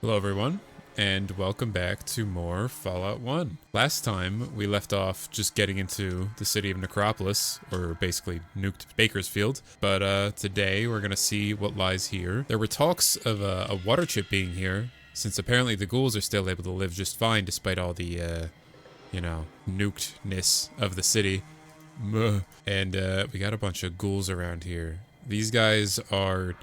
Hello everyone, and welcome back to more Fallout 1. Last time, we left off just getting into the city of Necropolis, or basically nuked Bakersfield, but today we're gonna see what lies here. There were talks of a watershed being here, since apparently the ghouls are still able to live just fine despite all the, nukedness of the city. And we got a bunch of ghouls around here. These guys are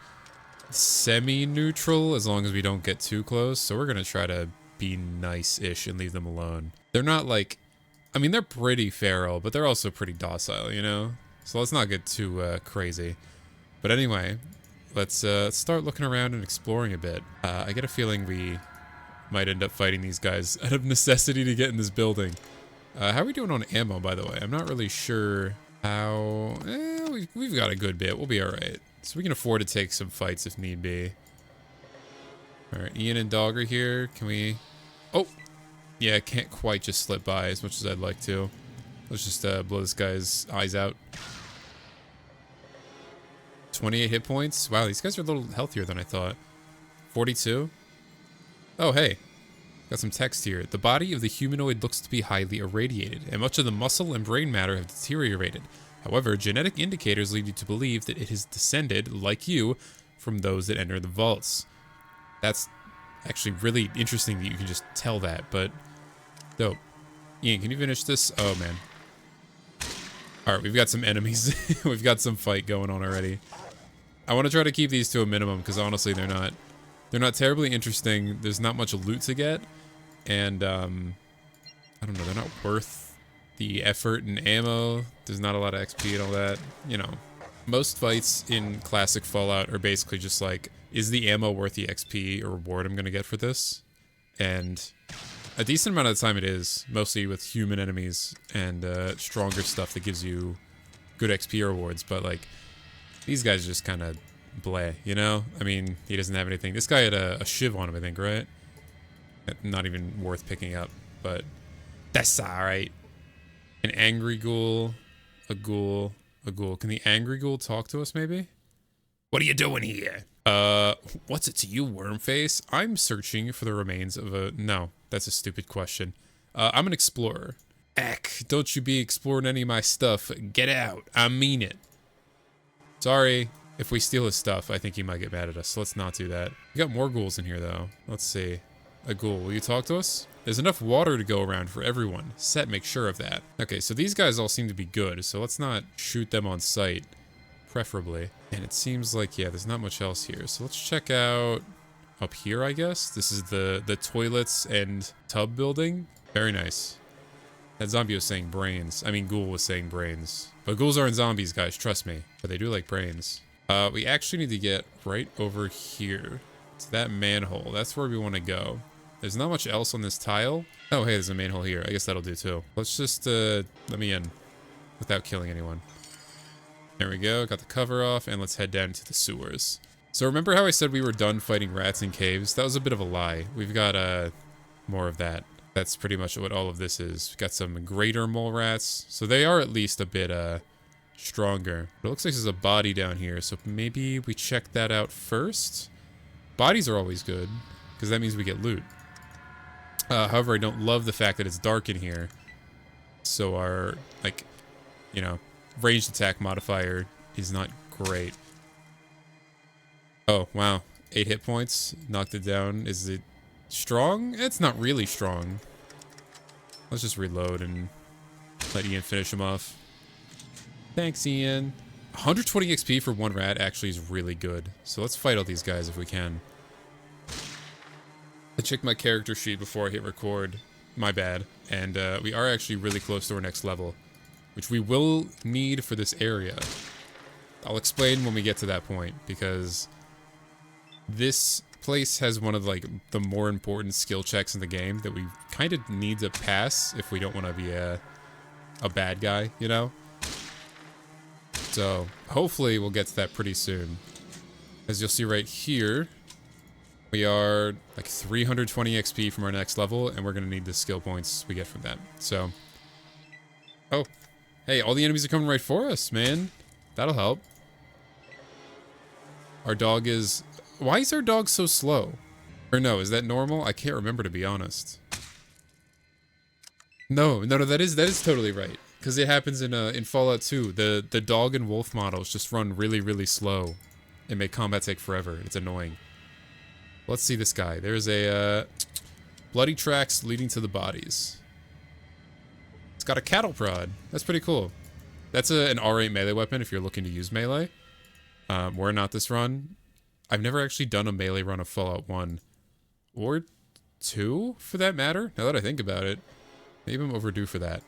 semi-neutral as long as we don't get too close, so we're gonna try to be nice-ish and leave them alone. They're not like, I mean, they're pretty feral, but they're also pretty docile, you know? So let's not get too crazy. But anyway, let's start looking around and exploring a bit. I get a feeling we might end up fighting these guys out of necessity to get in this building. How are we doing on ammo, by the way? I'm not really sure how... we've got a good bit. We'll be alright. So we can afford to take some fights if need be. Alright, Ian and Dog are here. Can we... Oh! Yeah, I can't quite just slip by as much as I'd like to. Let's just blow this guy's eyes out. 28 hit points? Wow, these guys are a little healthier than I thought. 42? Oh, hey. Got some text here. The body of the humanoid looks to be highly irradiated, and much of the muscle and brain matter have deteriorated. However, genetic indicators lead you to believe that it has descended, like you, from those that enter the vaults. That's actually really interesting that you can just tell that, but dope. Ian, can you finish this? Oh, man. Alright, we've got some enemies. We've got some fight going on already. I want to try to keep these to a minimum, because honestly, they're not terribly interesting. There's not much loot to get, and, I don't know, they're not worth the effort and ammo. There's not a lot of XP and all that, you know. Most fights in classic Fallout are basically just like, is the ammo worth the XP or reward I'm gonna get for this? And a decent amount of the time it is, mostly with human enemies and stronger stuff that gives you good XP rewards, but like, these guys just kind of bleh, you know? I mean, he doesn't have anything. This guy had a shiv on him, I think, right? Not even worth picking up, but that's alright. An angry ghoul, a ghoul, a ghoul. Can the angry ghoul talk to us, maybe? What are you doing here? What's it to you, Wormface? I'm searching for the remains of a... No, that's a stupid question. I'm an explorer. Eck, don't you be exploring any of my stuff. Get out. I mean it. Sorry. If we steal his stuff, I think he might get mad at us, so let's not do that. We got more ghouls in here, though. Let's see. A ghoul, will you talk to us? There's enough water to go around for everyone. Set, make sure of that. Okay, so these guys all seem to be good, so let's not shoot them on sight, preferably. And it seems like, yeah, there's not much else here. So let's check out up here, I guess. This is the toilets and tub building. Very nice. That zombie was saying brains. I mean, ghoul was saying brains. But ghouls aren't zombies, guys, trust me. But they do like brains. We actually need to get right over here. To that manhole. That's where we want to go. There's not much else on this tile. Oh, hey, there's a manhole here. I guess that'll do too. Let's just, let me in without killing anyone. There we go. Got the cover off, and let's head down to the sewers. So remember how I said we were done fighting rats in caves? That was a bit of a lie. We've got, more of that. That's pretty much what all of this is. We've got some greater mole rats. So they are at least a bit, stronger. But it looks like there's a body down here, so maybe we check that out first? Bodies are always good, because that means we get loot. However, I don't love the fact that it's dark in here. So our, like, you know, ranged attack modifier is not great. Oh, wow. 8 hit points. Knocked it down. Is it strong? It's not really strong. Let's just reload and let Ian finish him off. Thanks, Ian. 120 XP for one rat actually is really good. So let's fight all these guys if we can. I checked my character sheet before I hit record. My bad. And we are actually really close to our next level, which we will need for this area. I'll explain when we get to that point, because this place has one of like the more important skill checks in the game that we kind of need to pass if we don't want to be a bad guy, you know? So hopefully we'll get to that pretty soon. As you'll see right here, we are like 320 XP from our next level, and we're going to need the skill points we get from that. So, oh, hey, all the enemies are coming right for us, man. That'll help. Our dog is... Why is our dog so slow? Or no, is that normal? I can't remember, to be honest. No, that is totally right. Because it happens in Fallout 2. The dog and wolf models just run really, really slow and make combat take forever. It's annoying. Let's see this guy. There's a bloody tracks leading to the bodies. It's got a cattle prod. That's pretty cool. That's an R8 melee weapon if you're looking to use melee. We're not this run. I've never actually done a melee run of Fallout 1. Or 2, for that matter, now that I think about it. Maybe I'm overdue for that.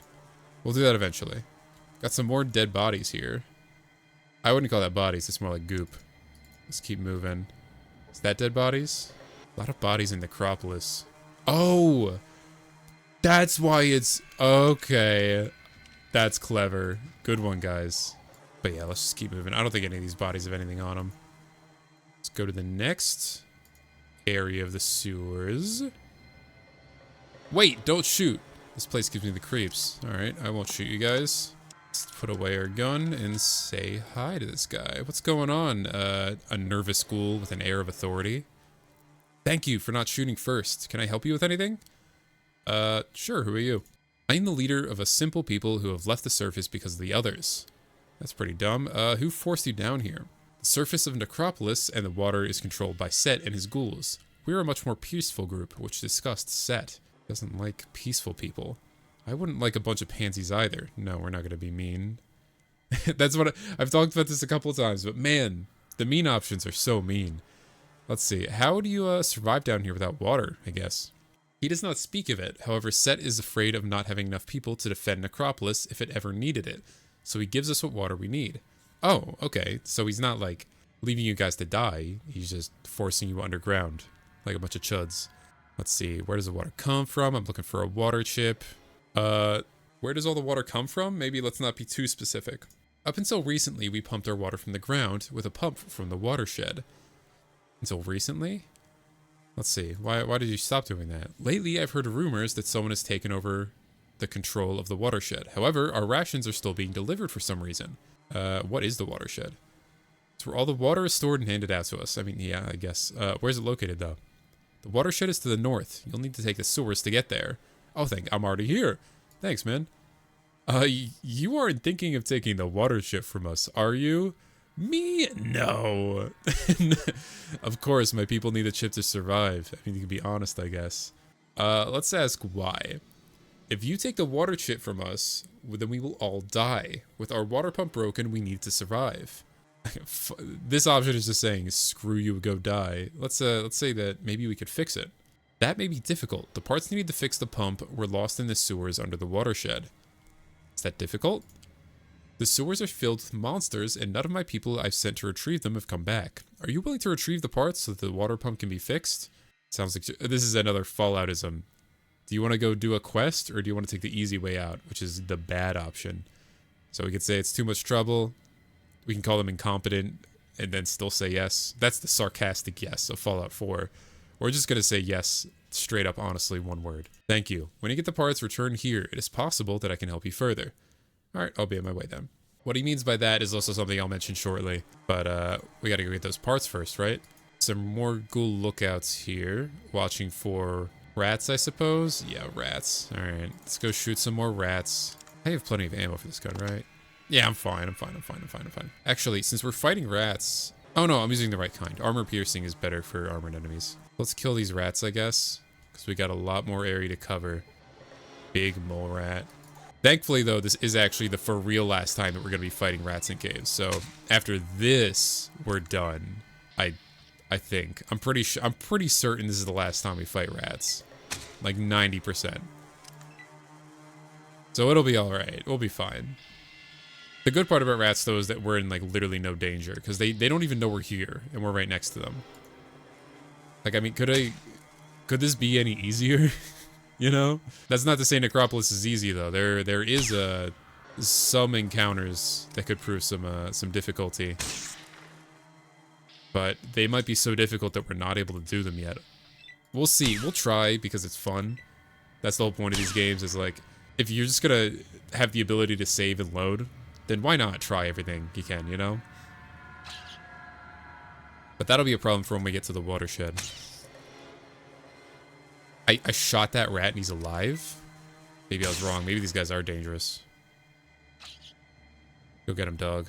We'll do that eventually. Got some more dead bodies here. I wouldn't call that bodies, it's more like goop. Let's keep moving. Is that dead bodies? A lot of bodies in Necropolis. Oh! That's why it's... Okay. That's clever. Good one, guys. But yeah, let's just keep moving. I don't think any of these bodies have anything on them. Let's go to the next area of the sewers. Wait, don't shoot. This place gives me the creeps. Alright, I won't shoot you guys. Let's put away our gun and say hi to this guy. What's going on? A nervous ghoul with an air of authority. Thank you for not shooting first. Can I help you with anything? Sure, who are you? I am the leader of a simple people who have left the surface because of the others. That's pretty dumb. Who forced you down here? The surface of Necropolis and the water is controlled by Set and his ghouls. We're a much more peaceful group, which disgusts Set. Doesn't like peaceful people. I wouldn't like a bunch of pansies either. No, we're not going to be mean. That's what I've talked about this a couple of times, but man, the mean options are so mean. Let's see. How do you survive down here without water, I guess? He does not speak of it. However, Set is afraid of not having enough people to defend Necropolis if it ever needed it. So he gives us what water we need. Oh, okay. So he's not like leaving you guys to die. He's just forcing you underground like a bunch of chuds. Let's see, where does the water come from? I'm looking for a water chip. Where does all the water come from? Maybe let's not be too specific. Up until recently, we pumped our water from the ground with a pump from the watershed. Until recently? Let's see, why did you stop doing that? Lately, I've heard rumors that someone has taken over the control of the watershed. However, our rations are still being delivered for some reason. What is the watershed? It's where all the water is stored and handed out to us. I mean, yeah, I guess. Where's it located, though? The watershed is to the north. You'll need to take the sewers to get there. Oh, I'm already here. Thanks, man. You aren't thinking of taking the watershed from us, are you? Me? No. Of course, my people need a chip to survive. I mean, you can be honest, I guess. Let's ask why. If you take the water chip from us, then we will all die. With our water pump broken, we need to survive. This option is just saying, screw you, go die. Let's say that maybe we could fix it. That may be difficult. The parts needed to fix the pump were lost in the sewers under the watershed. Is that difficult? The sewers are filled with monsters, and none of my people I've sent to retrieve them have come back. Are you willing to retrieve the parts so that the water pump can be fixed? Sounds like this is another Falloutism. Do you want to go do a quest, or do you want to take the easy way out, which is the bad option? So we could say it's too much trouble. We can call them incompetent and then still say yes. That's the sarcastic yes of Fallout 4. We're just going to say yes, straight up, honestly, one word. Thank you. When you get the parts, return here. It is possible that I can help you further. Alright, I'll be on my way then. What he means by that is also something I'll mention shortly. But we got to go get those parts first, right? Some more ghoul lookouts here. Watching for rats, I suppose? Yeah, rats. Alright, let's go shoot some more rats. I have plenty of ammo for this gun, right? Yeah, I'm fine. Actually, since we're fighting rats... Oh no, I'm using the right kind. Armor piercing is better for armored enemies. Let's kill these rats, I guess. Because we got a lot more area to cover. Big mole rat. Thankfully, though, this is actually the for real last time that we're going to be fighting rats in caves. So, after this, we're done. I think. I'm pretty certain this is the last time we fight rats. Like 90%. So it'll be alright. We'll be fine. The good part about rats, though, is that we're in, like, literally no danger. Because they don't even know we're here, and we're right next to them. Like, I mean, could this be any easier? You know? That's not to say Necropolis is easy, though. There is some encounters that could prove some difficulty. But they might be so difficult that we're not able to do them yet. We'll see. We'll try, because it's fun. That's the whole point of these games, is, like, if you're just gonna have the ability to save and load, then why not try everything you can, you know? But that'll be a problem for when we get to the watershed. I shot that rat and he's alive? Maybe I was wrong. Maybe these guys are dangerous. Go get him, dog.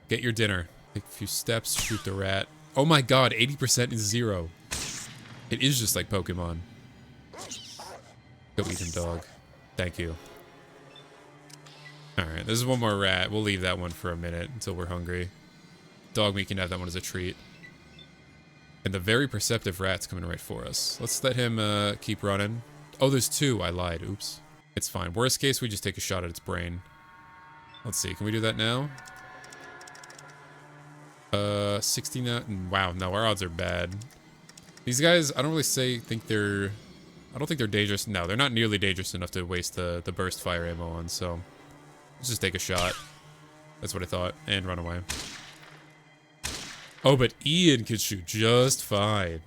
Get your dinner. Take a few steps, shoot the rat. Oh my god, 80% is 0. It is just like Pokemon. Go eat him, dog. Thank you. Alright, this is one more rat. We'll leave that one for a minute until we're hungry. Dog meat can have that one as a treat. And the very perceptive rat's coming right for us. Let's let him keep running. Oh, there's 2. I lied. Oops. It's fine. Worst case, we just take a shot at its brain. Let's see. Can we do that now? 69. Wow, no, our odds are bad. These guys, I don't really think they're... I don't think they're dangerous. No, they're not nearly dangerous enough to waste the burst fire ammo on, so... Let's just take a shot. That's what I thought. And run away. Oh, but Ian can shoot just fine.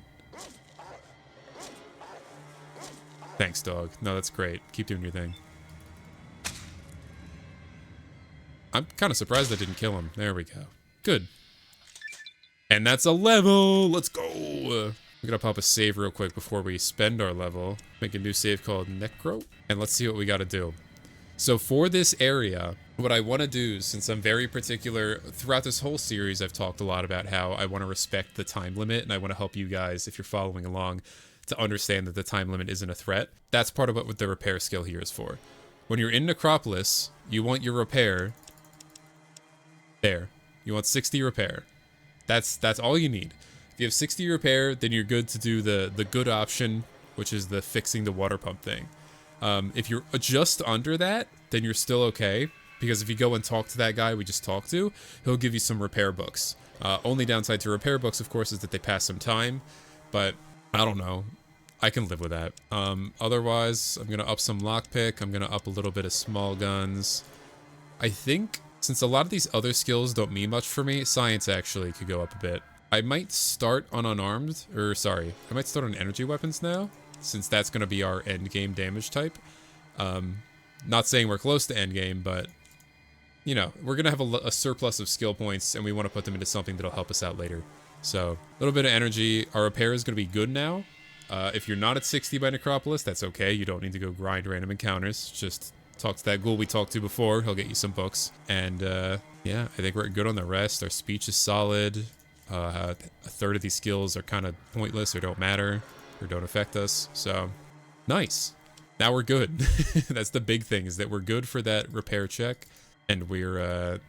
Thanks, dog. No, that's great. Keep doing your thing. I'm kind of surprised that didn't kill him. There we go. Good. And that's a level! Let's go! We're gonna pop a save real quick before we spend our level. Make a new save called Necro. And let's see what we gotta do. So for this area, what I want to do, since I'm very particular, throughout this whole series I've talked a lot about how I want to respect the time limit, and I want to help you guys, if you're following along, to understand that the time limit isn't a threat. That's part of what the repair skill here is for. When you're in Necropolis, you want your repair there. You want 60 repair. That's all you need. If you have 60 repair, then you're good to do the good option, which is the fixing the water pump thing. If you're just under that, then you're still okay, because if you go and talk to that guy we just talked to, he'll give you some repair books. Only downside to repair books, of course, is that they pass some time, but I don't know. I can live with that. Otherwise, I'm going to up some lockpick. I'm going to up a little bit of small guns. I think, since a lot of these other skills don't mean much for me, science actually could go up a bit. I might start on unarmed, or sorry, I might start on energy weapons now, since that's going to be our end game damage type. Not saying we're close to end game, but, you know, we're going to have a surplus of skill points, and we want to put them into something that'll help us out later. So, a little bit of energy. Our repair is going to be good now. If you're not at 60 by Necropolis, that's okay. You don't need to go grind random encounters. Just talk to that ghoul we talked to before. He'll get you some books. And, yeah, I think we're good on the rest. Our speech is solid. A third of these skills are kind of pointless or don't matter or don't affect us. So, nice. Now we're good. That's the big thing, is that we're good for that repair check, and we're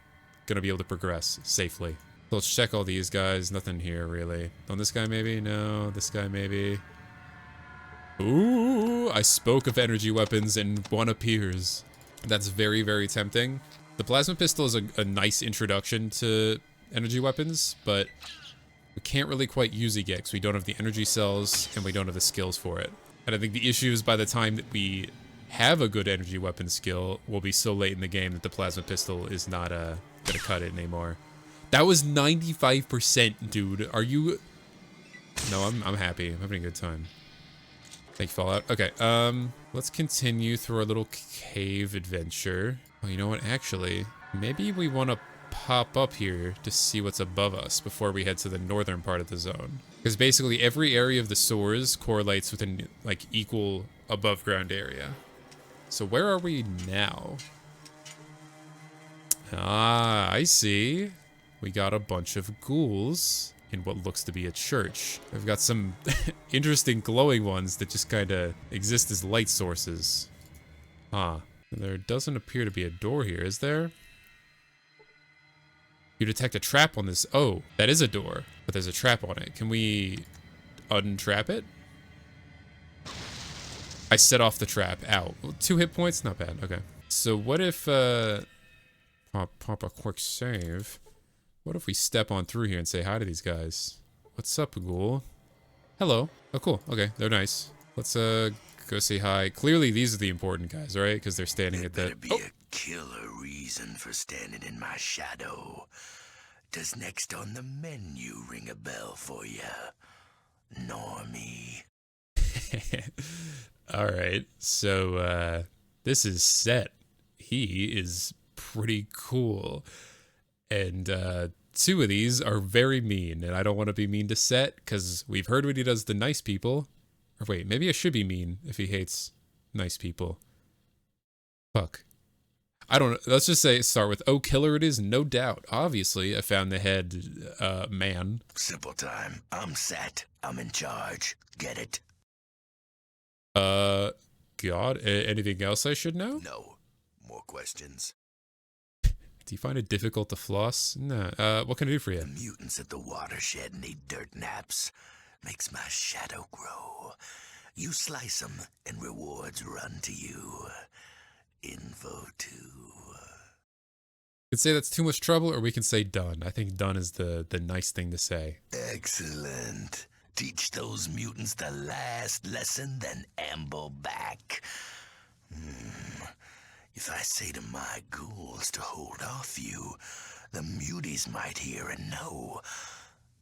going to be able to progress safely. So let's check all these guys. Nothing here, really. On this guy, maybe? No. This guy, maybe. Ooh, I spoke of energy weapons and one appears. That's very, very tempting. The plasma pistol is a nice introduction to energy weapons, but we can't really quite use it yet because we don't have the energy cells and we don't have the skills for it. And I think the issue is by the time that we have a good energy weapon skill, we'll be so late in the game that the plasma pistol is not gonna cut it anymore. That was 95%, dude. Are you... No, I'm happy. I'm having a good time. Thank you, Fallout. Okay, let's continue through our little cave adventure. Oh, you know what? Actually, maybe we want to pop up here to see what's above us before we head to the northern part of the zone. Because basically every area of the sores correlates with an like equal above ground area. So where are we now? Ah, I see. We got a bunch of ghouls in what looks to be a church. We've got some interesting glowing ones that just kind of exist as light sources. Huh. There doesn't appear to be a door here, is there? You detect a trap on this. Oh, that is a door, but there's a trap on it. Can we untrap it? I set off the trap. Ow. 2 hit points? Not bad. Okay. So what if, pop a quick save. What if we step on through here and say hi to these guys? What's up, ghoul? Hello. Oh, cool. Okay, they're nice. Let's, go say hi. Clearly, these are the important guys, right? Because they're standing at the... Be a killer reason for standing in my shadow. Does next on the menu ring a bell for you, Normie? Alright, so, this is Set. He is pretty cool. And, 2 of these are very mean, and I don't want to be mean to Set, because we've heard what he does to nice people, Or wait, maybe I should be mean if he hates nice people. Fuck. I don't know. Let's just say start with, oh, killer it is, no doubt. Obviously, I found the head man. Simple time. I'm set. I'm in charge. Get it? God, anything else I should know? No. More questions? Do you find it difficult to floss? Nah. What can I do for you? The mutants at the watershed need dirt naps. Makes my shadow grow. You slice 'em and rewards run to you. Info too. We could say that's too much trouble, or we can say done. I think done is the nice thing to say. Excellent. Teach those mutants the last lesson, then amble back. If I say to my ghouls to hold off you, the muties might hear and know.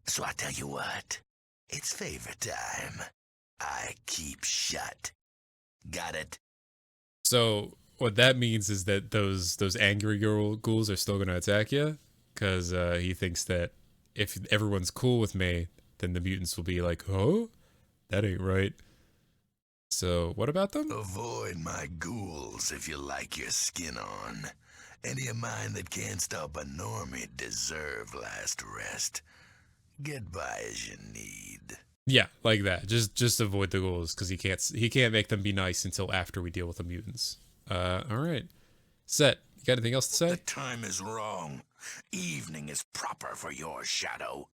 So I tell you what, it's favor time. I keep shut. Got it? So what that means is that those angry ghouls are still going to attack you, because he thinks that if everyone's cool with me, then the mutants will be like, oh, that ain't right. So what about them? Avoid my ghouls if you like your skin on. Any of mine that can't stop a normie deserve last rest. Get by as you need. Yeah, like that. Just avoid the ghouls, because he can't make them be nice until after we deal with the mutants. All right. Set. You got anything else to say? The time is wrong. Evening is proper for your shadow.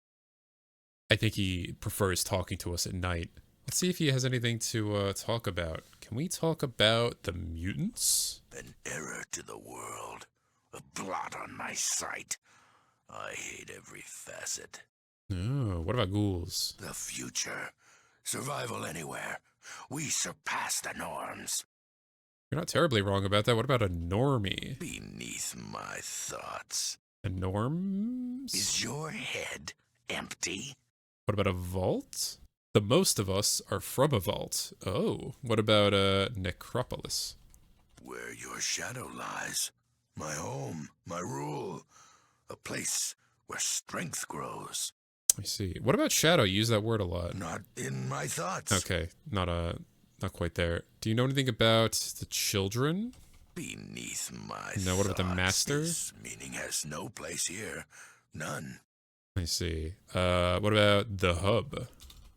I think he prefers talking to us at night. Let's see if he has anything to talk about. Can we talk about the mutants? An error to the world. A blot on my sight. I hate every facet. Oh, what about ghouls? The future. Survival anywhere. We surpass the norms. You're not terribly wrong about that. What about a normie? Beneath my thoughts. A norms? Is your head empty? What about a vault? The most of us are from a vault. Oh, what about Necropolis? Where your shadow lies. My home, my rule. A place where strength grows. I see. What about shadow? You use that word a lot. Not in my thoughts. Okay, not quite there. Do you know anything about the children? Beneath my No, what about the thoughts. master? This meaning has no place here. None. I see. What about the hub?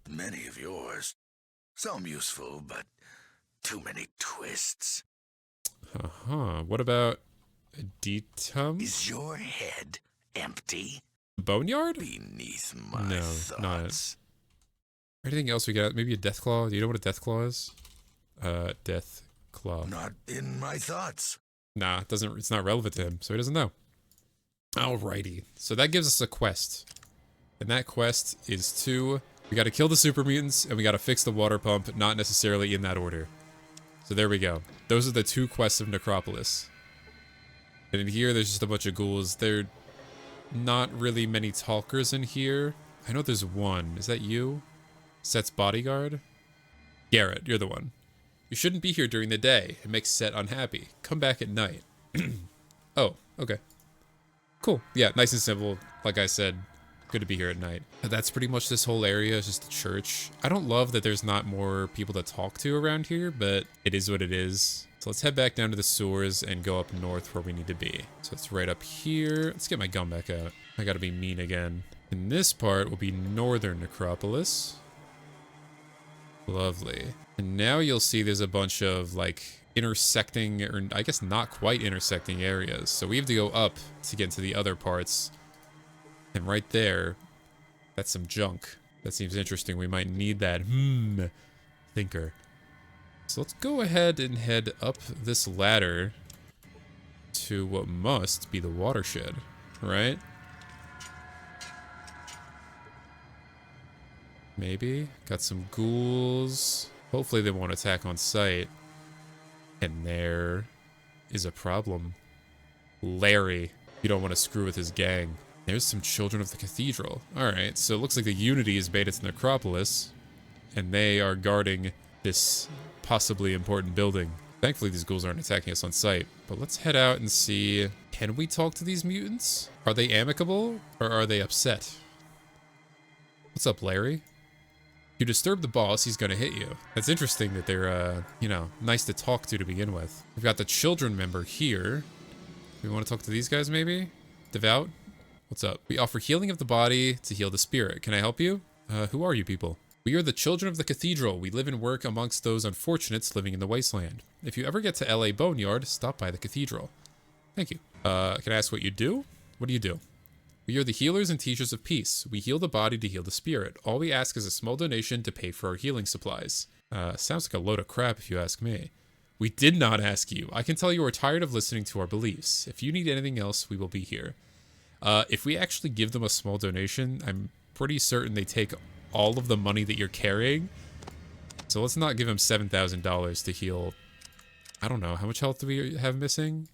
Many of yours. Some useful, but too many twists. Uh-huh. What about Detum? Is your head empty? Boneyard? Beneath my No, thoughts. not. Anything else we got? Maybe a death claw? Do you know what a death claw is? Death claw. Not in my thoughts. Nah, it's not relevant to him, so he doesn't know. Alrighty. So that gives us a quest. And that quest is we gotta kill the super mutants, and we gotta fix the water pump, not necessarily in that order. So there we go. Those are the 2 quests of Necropolis. And in here, there's just a bunch of ghouls. There are not really many talkers in here. I know there's one. Is that you? Set's bodyguard? Garrett, you're the one. You shouldn't be here during the day. It makes Set unhappy. Come back at night. Oh, okay. Cool. Yeah, nice and simple. Like I said, good to be here at night. That's pretty much this whole area, is just a church. I don't love that there's not more people to talk to around here, but it is what it is. So let's head back down to the sewers and go up north where we need to be. So it's right up here. Let's get my gun back out. I gotta be mean again. And this part will be northern Necropolis. Lovely. And now you'll see there's a bunch of, like, intersecting, or I guess not quite intersecting areas. So we have to go up to get into the other parts. And right there, that's some junk. That seems interesting. We might need that thinker. So let's go ahead and head up this ladder to what must be the watershed, right? Maybe. Got some ghouls. Hopefully they won't attack on sight. And there is a problem. Larry. You don't want to screw with his gang. There's some children of the cathedral. Alright, so it looks like the Unity has made it to Necropolis. And they are guarding this possibly important building. Thankfully these ghouls aren't attacking us on sight. But let's head out and see... Can we talk to these mutants? Are they amicable? Or are they upset? What's up, Larry? If you disturb the boss, he's gonna hit you. That's interesting that they're, you know, nice to talk to begin with. We've got the children member here. We want to talk to these guys, maybe? Devout? What's up? We offer healing of the body to heal the spirit. Can I help you? Who are you people? We are the children of the cathedral. We live and work amongst those unfortunates living in the wasteland. If you ever get to LA Boneyard, stop by the cathedral. Thank you. Can I ask what you do? What do you do? We are the healers and teachers of peace. We heal the body to heal the spirit. All we ask is a small donation to pay for our healing supplies. Sounds like a load of crap if you ask me. We did not ask you. I can tell you are tired of listening to our beliefs. If you need anything else, we will be here. If we actually give them a small donation, I'm pretty certain they take all of the money that you're carrying. So let's not give them $7,000 to heal. I don't know. How much health do we have missing?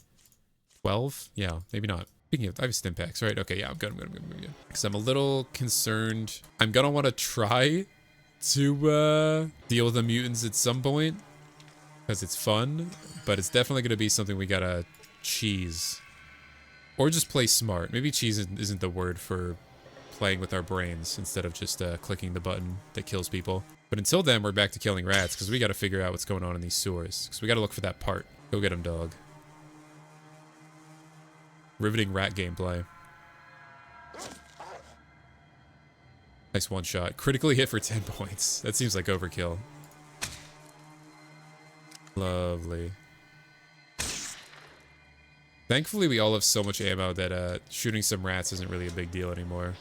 12? Yeah, maybe not. Speaking of, I have Stimpaks, right? Okay, yeah, I'm good. Because I'm a little concerned. I'm gonna want to try to deal with the mutants at some point. Because it's fun. But it's definitely gonna be something we gotta cheese. Or just play smart. Maybe cheese isn't the word for playing with our brains instead of just clicking the button that kills people. But until then, we're back to killing rats because we got to figure out what's going on in these sewers. Because we got to look for that part. Go get him, dog. Riveting rat gameplay. Nice one shot. Critically hit for 10 points. That seems like overkill. Lovely. Thankfully, we all have so much ammo that shooting some rats isn't really a big deal anymore.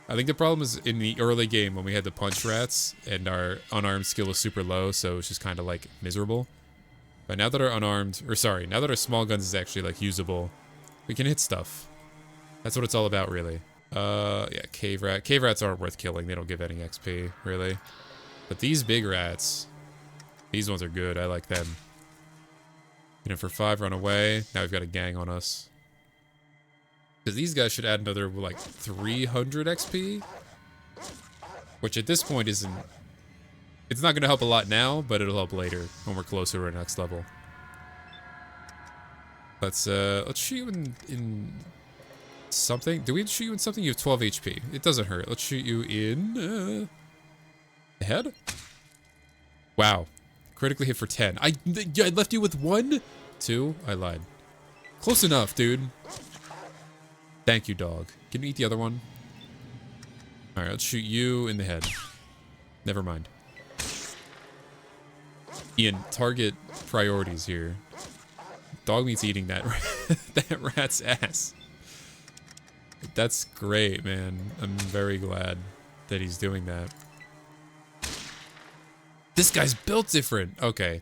I think the problem is in the early game when we had to punch rats and our unarmed skill was super low, so it's just kind of like miserable. But now that our now that our small guns is actually like usable, we can hit stuff. That's what it's all about, really. Yeah, cave rat. Cave rats aren't worth killing. They don't give any XP, really. But these big rats, these ones are good. I like them. You know, for 5, run away. Now we've got a gang on us. Because these guys should add another, like, 300 XP. Which at this point isn't... It's not going to help a lot now, but it'll help later when we're closer to our next level. Let's shoot you in something. Do we shoot you in something? You have 12 HP. It doesn't hurt. Let's shoot you in... the head? Wow. Critically hit for 10. I left you with 1? 2? I lied. Close enough, dude. Thank you, dog. Can you eat the other one? Alright, let's shoot you in the head. Never mind. Ian, target priorities here. Dog meat's eating that, that rat's ass. That's great, man. I'm very glad that he's doing that. This guy's built different. Okay.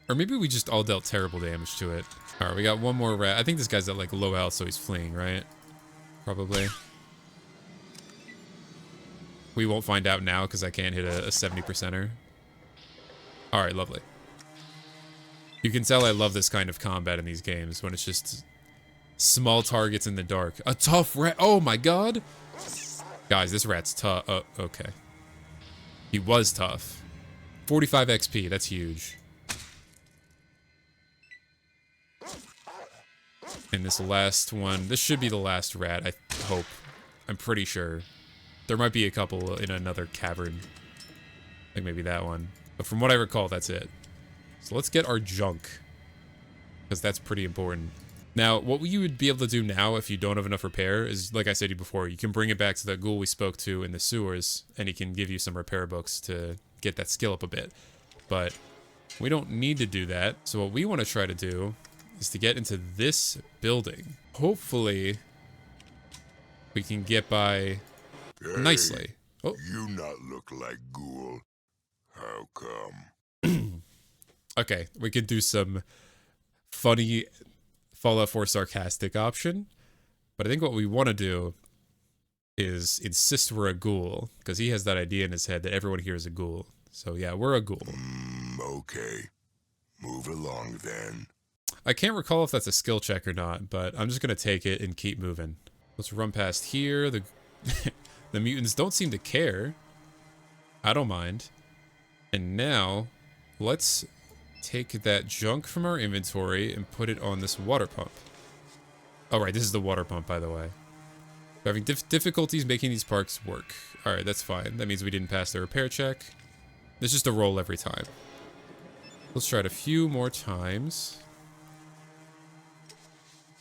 Or maybe we just all dealt terrible damage to it. Alright, we got one more rat. I think this guy's at like low health, so he's fleeing, right? Probably. We won't find out now because I can't hit a 70%er. Alright, lovely. You can tell I love this kind of combat in these games when it's just small targets in the dark. A tough rat. Oh my god. Guys, this rat's tough. Oh, okay. He was tough. 45 XP, that's huge. And this last one, this should be the last rat, I hope. I'm pretty sure. There might be a couple in another cavern. I think maybe that one. But from what I recall, that's it. So let's get our junk. Because that's pretty important. Now, what you would be able to do now if you don't have enough repair is, like I said to you before, you can bring it back to the ghoul we spoke to in the sewers, and he can give you some repair books to get that skill up a bit. But we don't need to do that. So what we want to try to do is to get into this building. Hopefully, we can get by nicely. Oh. You not look like ghoul. How come? Okay, we could do some funny Fallout 4 sarcastic option. But I think what we want to do is insist we're a ghoul, because he has that idea in his head that everyone here is a ghoul. So yeah, we're a ghoul. Okay. Move along then. I can't recall if that's a skill check or not, but I'm just going to take it and keep moving. Let's run past here. The the mutants don't seem to care. I don't mind. And now, let's take that junk from our inventory and put it on this water pump. Oh, right, this is the water pump, by the way. We're having difficulties making these parks work. Alright, that's fine. That means we didn't pass the repair check. There's just a roll every time. Let's try it a few more times.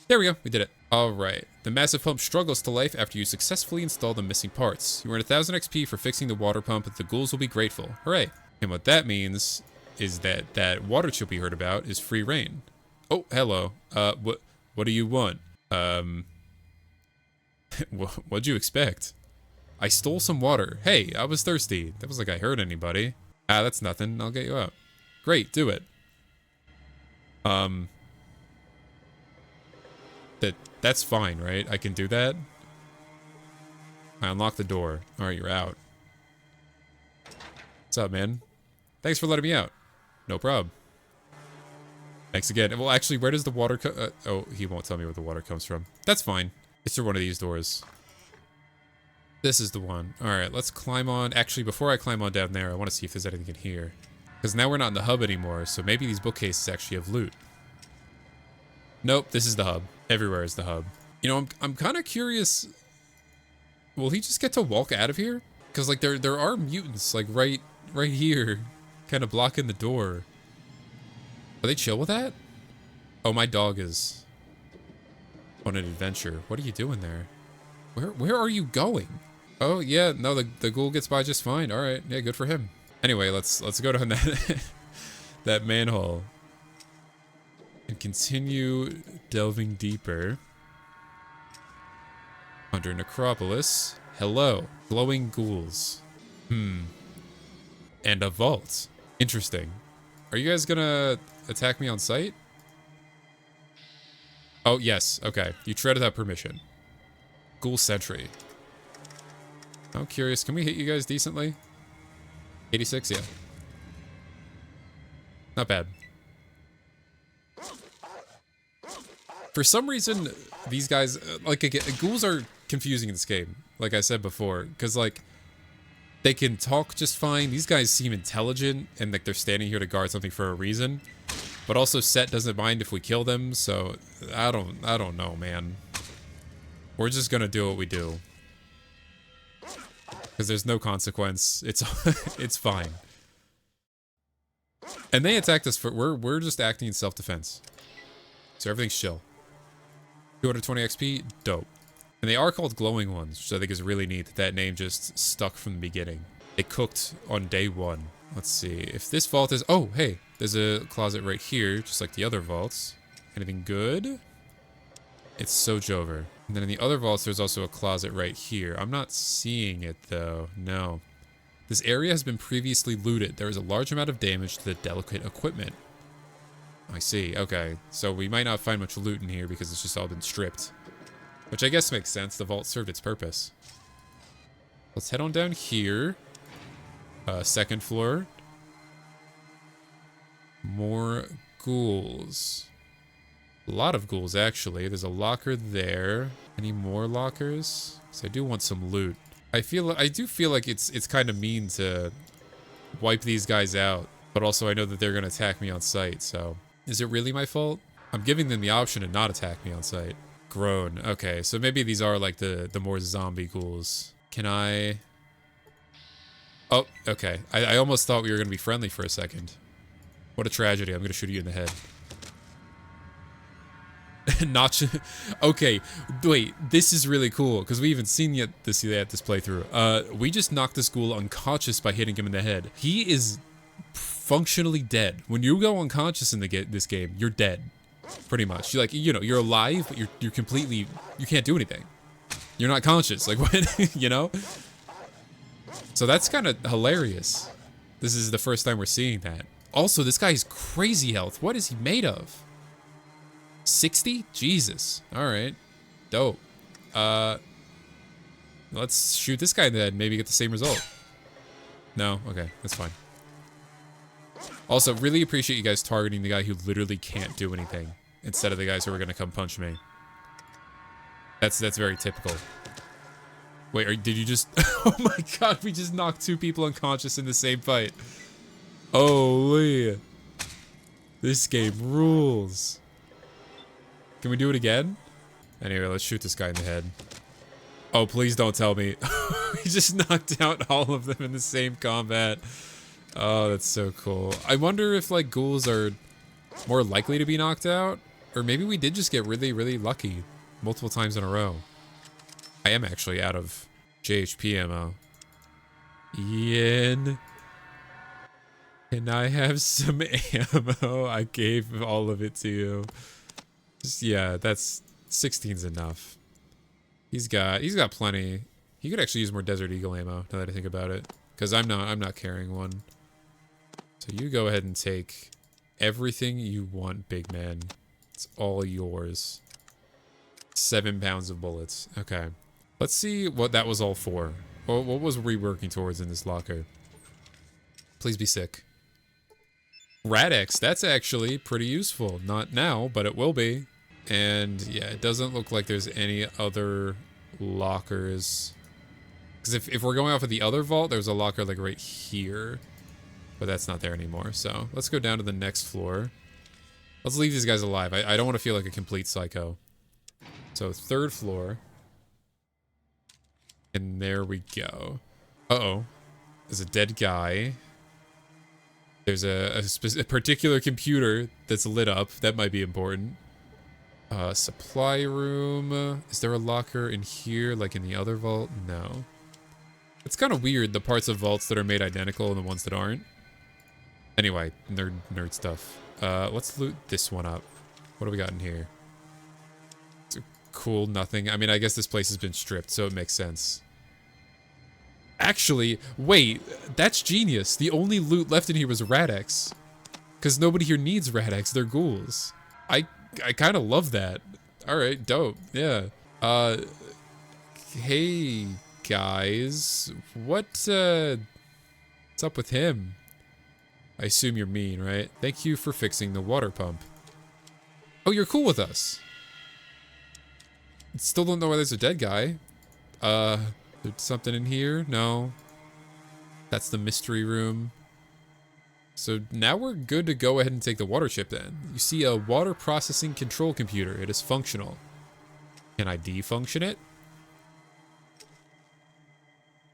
There we go. We did it. Alright. The massive pump struggles to life after you successfully install the missing parts. You earn 1000 XP for fixing the water pump, but the ghouls will be grateful. Hooray. And what that means is that that water chip we heard about is free reign. Oh, hello. What do you want? What'd you expect? I stole some water. Hey, I was thirsty. That wasn't like I hurt anybody. Ah, that's nothing. I'll get you out. Great, do it. That's fine, right? I can do that. I unlock the door. Alright, you're out. What's up, man? Thanks for letting me out. No problem. Thanks again. Well, actually, where does the water come? Oh, he won't tell me where the water comes from. That's fine. It's through one of these doors. This is the one. Alright, let's climb on. Actually, before I climb on down there, I want to see if there's anything in here. Because now we're not in the hub anymore, so maybe these bookcases actually have loot. Nope, this is the hub. Everywhere is the hub. You know, I'm kind of curious. Will he just get to walk out of here? Because like there are mutants like right here, kind of blocking the door. Are they chill with that? Oh, my dog is on an adventure. What are you doing there? Where are you going? Oh yeah, no, the ghoul gets by just fine. All right, yeah, good for him. Anyway, let's go down that that manhole and continue delving deeper. Under Necropolis. Hello. Glowing ghouls. And a vault. Interesting. Are you guys gonna attack me on sight? Oh, yes. Okay. You tread without permission. Ghoul sentry. I'm curious. Can we hit you guys decently? 86? Yeah. Not bad. For some reason, these guys, like, again, ghouls are confusing in this game, like I said before, because, like, they can talk just fine. These guys seem intelligent, and, like, they're standing here to guard something for a reason. But also, Set doesn't mind if we kill them, so I don't know, man. We're just gonna do what we do. Because there's no consequence. It's it's fine. And they attacked us for, we're just acting in self-defense. So everything's chill. 220 XP, dope. And they are called glowing ones, which I think is really neat that name just stuck from the beginning. They cooked on day one. Let's see, if this vault is, oh, hey, there's a closet right here, just like the other vaults. Anything good? It's Sojover. And then in the other vaults, there's also a closet right here. I'm not seeing it, though. No. This area has been previously looted. There is a large amount of damage to the delicate equipment. I see. Okay. So we might not find much loot in here because it's just all been stripped. Which I guess makes sense. The vault served its purpose. Let's head on down here. Second floor. More ghouls. A lot of ghouls, actually. There's a locker there. Any more lockers? Because I do want some loot. I do feel like it's kind of mean to wipe these guys out. But also I know that they're going to attack me on sight, so... Is it really my fault? I'm giving them the option to not attack me on sight. Groan. Okay, so maybe these are like the more zombie ghouls. Can I... Oh, okay. I almost thought we were going to be friendly for a second. What a tragedy. I'm going to shoot you in the head. Okay, wait. This is really cool, because we haven't seen yet this playthrough. We just knocked this ghoul unconscious by hitting him in the head. He is... functionally dead. When you go unconscious in this game, you're dead. Pretty much. You're like, you know, you're alive, but you're completely, you can't do anything. You're not conscious. Like, what, you know? So that's kind of hilarious. This is the first time we're seeing that. Also, this guy's crazy health. What is he made of? 60? Jesus. All right. Dope. Let's shoot this guy in the head and maybe get the same result. No? Okay. That's fine. Also, really appreciate you guys targeting the guy who literally can't do anything instead of the guys who are gonna come punch me. That's very typical. Wait, did you just... Oh my god, we just knocked two people unconscious in the same fight. Holy. This game rules. Can we do it again? Anyway, let's shoot this guy in the head. Oh, please don't tell me. He just knocked out all of them in the same combat. Oh, that's so cool. I wonder if, like, ghouls are more likely to be knocked out? Or maybe we did just get really, really lucky multiple times in a row. I am actually out of JHP ammo. Ian. Can I have some ammo? I gave all of it to you. Just, yeah, that's 16's enough. He's got plenty. He could actually use more Desert Eagle ammo, now that I think about it. Because I'm not carrying one. So you go ahead and take everything you want, big man. It's all yours. 7 pounds of bullets. Okay. Let's see what that was all for. What was we working towards in this locker? Please be sick. Radex, that's actually pretty useful. Not now, but it will be. And yeah, it doesn't look like there's any other lockers. Because if we're going off of the other vault, there's a locker like right here. But that's not there anymore. So let's go down to the next floor. Let's leave these guys alive. I don't want to feel like a complete psycho. So 3rd floor. And there we go. Uh-oh. There's a dead guy. There's a particular computer that's lit up. That might be important. Supply room. Is there a locker in here like in the other vault? No. It's kind of weird, the parts of vaults that are made identical and the ones that aren't. Anyway, nerd stuff. Let's loot this one up. What do we got in here? It's a cool nothing. I mean, I guess this place has been stripped, so it makes sense. Actually, wait, that's genius. The only loot left in here was Radex. Because nobody here needs Radex, they're ghouls. I kind of love that. Alright, dope, yeah. Hey, guys. What's up with him? I assume you're mean, right? Thank you for fixing the water pump. Oh, you're cool with us. Still don't know why there's a dead guy. There's something in here? No. That's the mystery room. So now we're good to go ahead and take the water chip then. You see a water processing control computer. It is functional. Can I defunction it?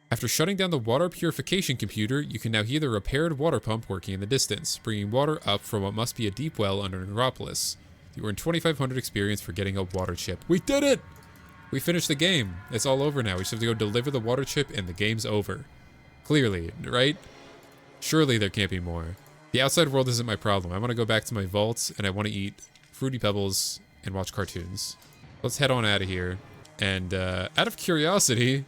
After shutting down the water purification computer, you can now hear the repaired water pump working in the distance, bringing water up from what must be a deep well under Necropolis. You earned 2,500 experience for getting a water chip. We did it! We finished the game. It's all over now. We just have to go deliver the water chip and the game's over. Clearly, right? Surely there can't be more. The outside world isn't my problem. I want to go back to my vaults and I want to eat Fruity Pebbles and watch cartoons. Let's head on out of here. And out of curiosity,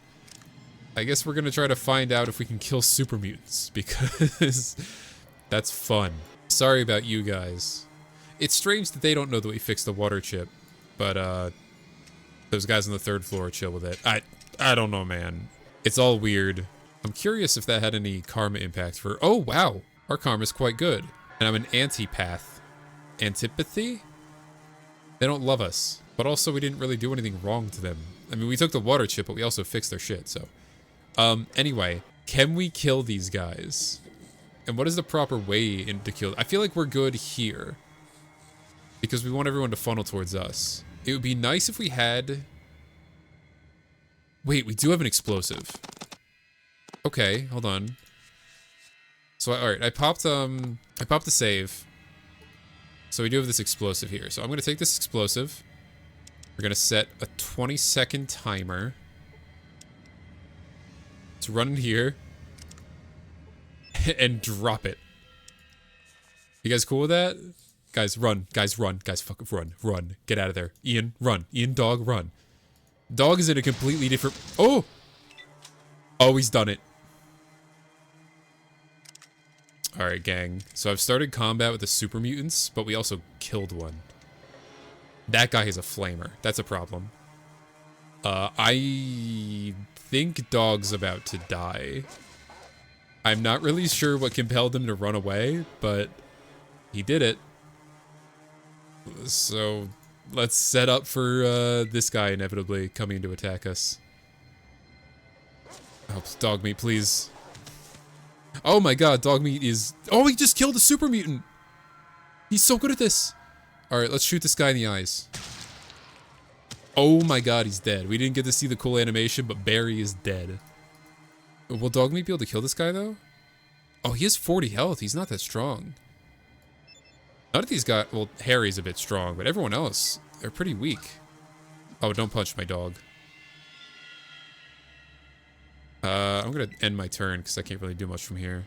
I guess we're going to try to find out if we can kill super mutants because that's fun. Sorry about you guys. It's strange that they don't know that we fixed the water chip, but those guys on the 3rd floor chill with it. I don't know, man. It's all weird. I'm curious if that had any karma impact for... Oh, wow. Our karma's quite good. And I'm an antipath. Antipathy? They don't love us. But also, we didn't really do anything wrong to them. I mean, we took the water chip, but we also fixed their shit, so... Anyway. Can we kill these guys? And what is the proper way to kill... I feel like we're good here. Because we want everyone to funnel towards us. It would be nice if we had... Wait, we do have an explosive. Okay, hold on. So, alright, I popped the save. So we do have this explosive here. So I'm gonna take this explosive. We're gonna set a 20-second timer. To run in here. And drop it. You guys cool with that? Guys, run. Guys, run. Guys, fucking run. Run. Get out of there. Ian, run. Ian, dog, run. Dog is in a completely different... Oh! Oh, he's done it. Alright, gang. So I've started combat with the super mutants, but we also killed one. That guy is a flamer. That's a problem. I think dog's about to die. I'm not really sure what compelled him to run away, but he did it. So let's set up for this guy inevitably coming to attack us. Oh, dog meat, please. Oh my god, dog meat is... Oh, he just killed a super mutant! He's so good at this! Alright, let's shoot this guy in the eyes. Oh my god, he's dead. We didn't get to see the cool animation, but Barry is dead. Will Dogmeat be able to kill this guy, though? Oh, he has 40 health. He's not that strong. None of these guys... Well, Harry's a bit strong, but everyone else, they're pretty weak. Oh, don't punch my dog. I'm going to end my turn, because I can't really do much from here.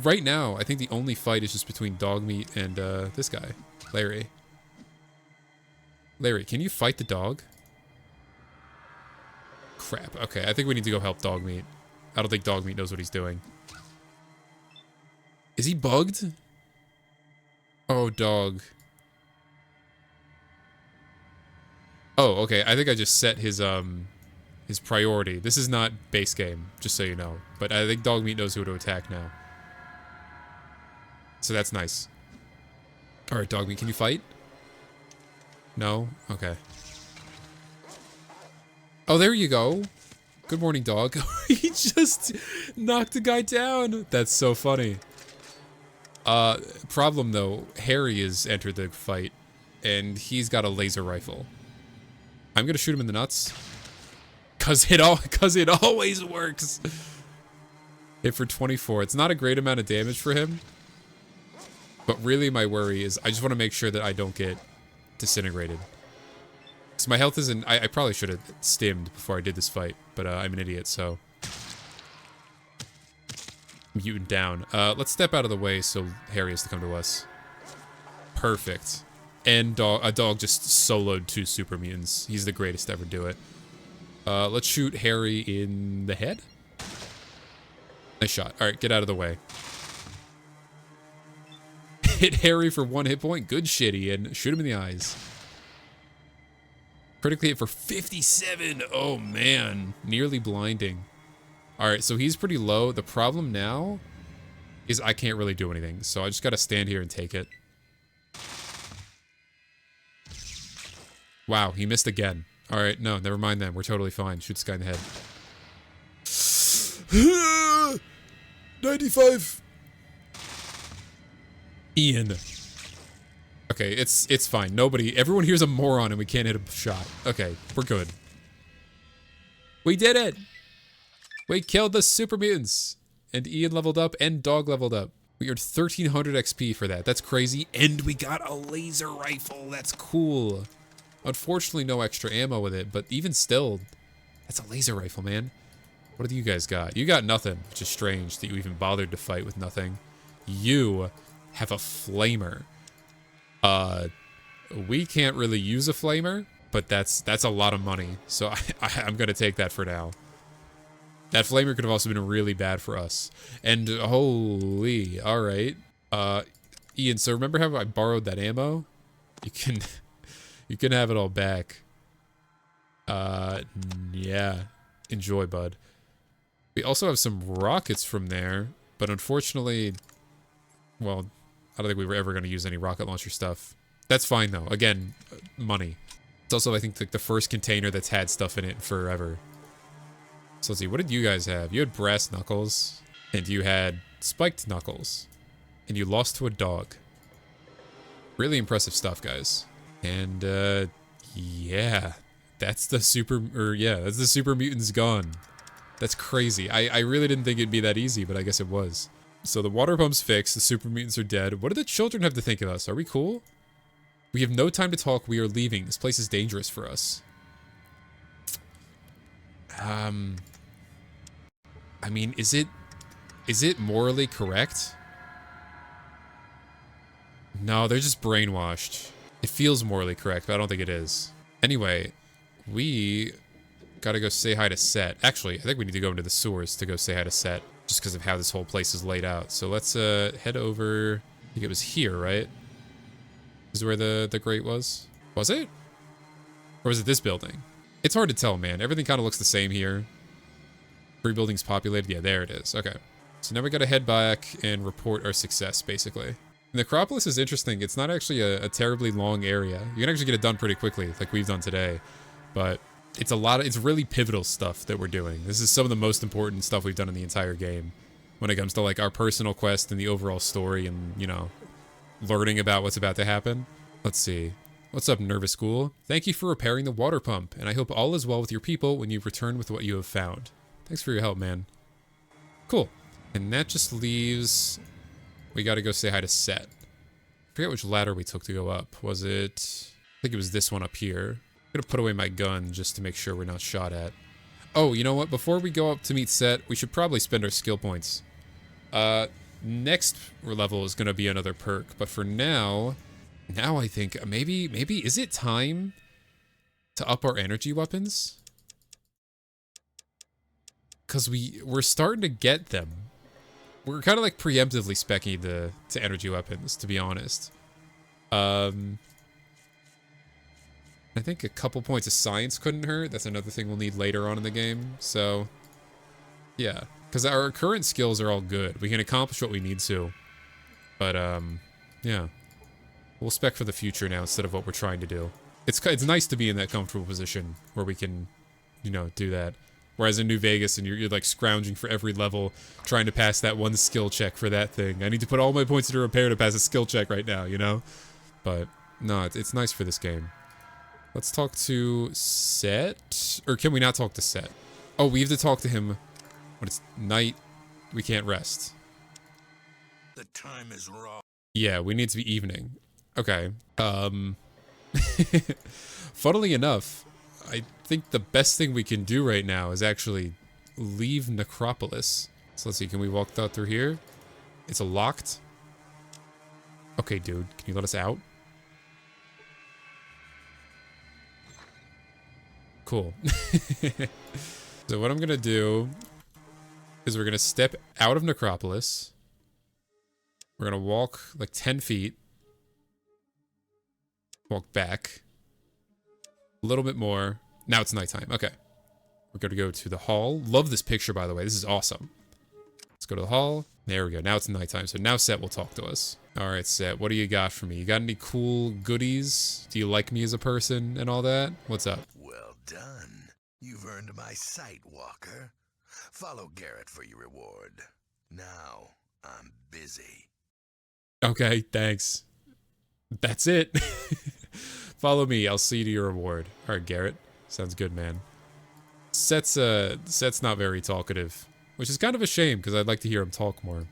Right now, I think the only fight is just between Dogmeat and this guy, Larry. Larry, can you fight the dog? Crap. Okay, I think we need to go help Dogmeat. I don't think Dogmeat knows what he's doing. Is he bugged? Oh, dog. Oh, okay. I think I just set his priority. This is not base game, just so you know. But I think Dogmeat knows who to attack now. So that's nice. Alright, Dogmeat, can you fight? No? Okay. Oh, there you go. Good morning, dog. He just knocked a guy down. That's so funny. Problem though, Harry has entered the fight, and he's got a laser rifle. I'm gonna shoot him in the nuts. Cause it always works. Hit for 24. It's not a great amount of damage for him. But really my worry is I just want to make sure that I don't get disintegrated. So my health isn't... I probably should have stimmed before I did this fight, but I'm an idiot, so... Mutant down. Let's step out of the way so Harry has to come to us. Perfect. And a dog just soloed 2 super mutants. He's the greatest to ever do it. Let's shoot Harry in the head. Nice shot. Alright, get out of the way. Hit Harry for 1 hit point. Good shit, Ian. Shoot him in the eyes. Critically hit for 57. Oh, man. Nearly blinding. Alright, so he's pretty low. The problem now is I can't really do anything. So I just gotta stand here and take it. Wow, he missed again. Alright, no, never mind then. We're totally fine. Shoot this guy in the head. 95. Ian. Okay, it's fine. Everyone here's a moron and we can't hit a shot. Okay, we're good. We did it! We killed the super mutants! And Ian leveled up and Dog leveled up. We earned 1300 XP for that. That's crazy. And we got a laser rifle. That's cool. Unfortunately, no extra ammo with it, but even still, that's a laser rifle, man. What do you guys got? You got nothing, which is strange that you even bothered to fight with nothing. You have a flamer. We can't really use a flamer, but that's a lot of money, so I'm gonna take that for now. That flamer could have also been really bad for us. And holy, all right. Ian, so remember how I borrowed that ammo? You can have it all back. Yeah. Enjoy, bud. We also have some rockets from there, but unfortunately, well, I don't think we were ever going to use any rocket launcher stuff. That's fine, though. Again, money. It's also, I think, like the first container that's had stuff in it forever. So let's see, what did you guys have? You had brass knuckles, and you had spiked knuckles, and you lost to a dog. Really impressive stuff, guys. And, yeah, that's the super mutants gone. That's crazy. I really didn't think it'd be that easy, but I guess it was. So the water pump's fixed, the super mutants are dead. What do the children have to think of us? Are we cool? We have no time to talk, we are leaving. This place is dangerous for us. I mean, is it morally correct? No, they're just brainwashed. It feels morally correct, but I don't think it is. Anyway, we gotta go say hi to Set. Actually, I think we need to go into the sewers to go say hi to Set, just because of how this whole place is laid out. So let's head over. I think it was here, right? This is where the grate was? Was it? Or was it this building? It's hard to tell, man. Everything kind of looks the same here. 3 buildings populated. Yeah, there it is. Okay. So now we gotta head back and report our success, basically. Necropolis is interesting. It's not actually a terribly long area. You can actually get it done pretty quickly, like we've done today. But it's it's really pivotal stuff that we're doing. This is some of the most important stuff we've done in the entire game. When it comes to, like, our personal quest and the overall story and, you know, learning about what's about to happen. Let's see. What's up, nervous ghoul? Thank you for repairing the water pump, and I hope all is well with your people when you return with what you have found. Thanks for your help, man. Cool. And that just leaves... We gotta go say hi to Set. I forget which ladder we took to go up. Was it... I think it was this one up here. I'm gonna put away my gun just to make sure we're not shot at. Oh, you know what? Before we go up to meet Set, we should probably spend our skill points. Next level is gonna be another perk, but for now... Now I think maybe is it time to up our energy weapons? Cause we're starting to get them. We're kind of like preemptively specking to energy weapons, to be honest. I think a couple points of science couldn't hurt. That's another thing we'll need later on in the game. So yeah, because our current skills are all good. We can accomplish what we need to. But yeah. We'll spec for the future now instead of what we're trying to do. It's nice to be in that comfortable position where we can, you know, do that. Whereas in New Vegas, and you're like scrounging for every level, trying to pass that one skill check for that thing. I need to put all my points into repair to pass a skill check right now, you know? But no, it's nice for this game. Let's talk to Set. Or can we not talk to Set? Oh, we have to talk to him when it's night. We can't rest. The time is wrong. Yeah, we need to be evening. Okay. Funnily enough, I think the best thing we can do right now is actually leave Necropolis. So let's see, can we walk through here? It's locked. Okay, dude, can you let us out? Cool. So what I'm gonna do is we're gonna step out of Necropolis. We're gonna walk like 10 feet. Walk back. A little bit more. Now it's nighttime. Okay. We're gonna go to the hall. Love this picture, by the way. This is awesome. Let's go to the hall. There we go. Now it's nighttime. So now Set will talk to us. Alright, Set. What do you got for me? You got any cool goodies? Do you like me as a person and all that? What's up? Well done. You've earned my sight, Walker. Follow Garrett for your reward. Now, I'm busy. Okay, thanks. That's it. Follow me. I'll see you to your reward. All right, Garrett. Sounds good, man. Set's not very talkative, which is kind of a shame because I'd like to hear him talk more.